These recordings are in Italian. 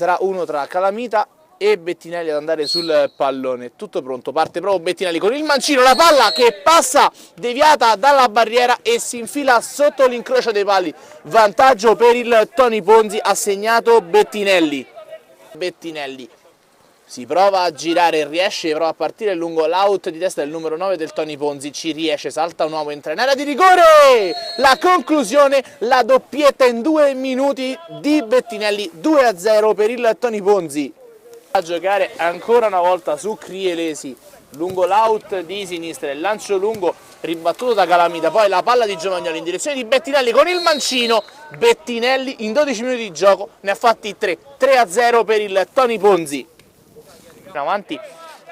sarà uno tra Calamita e Bettinelli ad andare sul pallone. Tutto pronto, parte proprio Bettinelli con il mancino, la palla che passa deviata dalla barriera e si infila sotto l'incrocio dei pali. Vantaggio per il Tony Ponzi, ha segnato Bettinelli. Bettinelli si prova a girare, riesce, prova a partire lungo l'out di testa del numero 9 del Tony Ponzi, ci riesce, salta un uomo, entra in area di rigore, la conclusione, la doppietta in 2 minuti di Bettinelli, 2-0 per il Tony Ponzi. A giocare ancora una volta su Crielesi, lungo l'out di sinistra, il lancio lungo ribattuto da Calamita, poi la palla di Giovagnoli in direzione di Bettinelli con il mancino, Bettinelli in 12 minuti di gioco ne ha fatti 3-0 per il Tony Ponzi. Avanti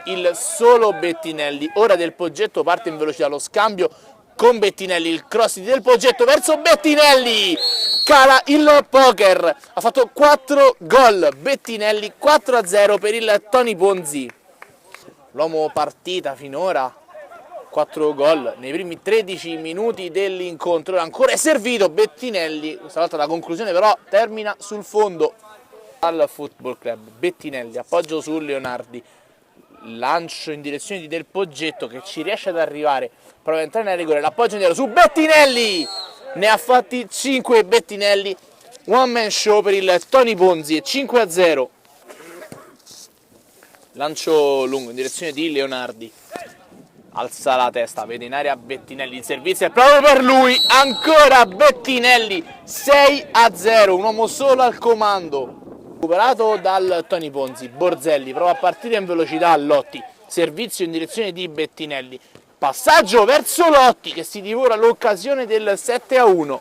il solo Bettinelli, ora Del Poggetto parte in velocità, lo scambio con Bettinelli, il cross di Del Poggetto verso Bettinelli, cala il poker, ha fatto 4 gol Bettinelli, 4-0 per il Tony Ponzi. L'uomo partita finora, 4 gol nei primi 13 minuti dell'incontro, ancora è servito Bettinelli, questa volta la conclusione però termina sul fondo. Al Football Club, Bettinelli, appoggio su Leonardi, lancio in direzione di Del Poggetto che ci riesce ad arrivare, prova a entrare nel rigore, l'appoggio indietro su Bettinelli, ne ha fatti 5 Bettinelli, one man show per il Tony Ponzi, 5-0. Lancio lungo in direzione di Leonardi, alza la testa, vede in area Bettinelli, il servizio è proprio per lui, ancora Bettinelli, 6-0, un uomo solo al comando. Recuperato dal Tony Ponzi, Borzelli prova a partire in velocità, Lotti, servizio in direzione di Bettinelli, passaggio verso Lotti che si divora l'occasione del 7-1.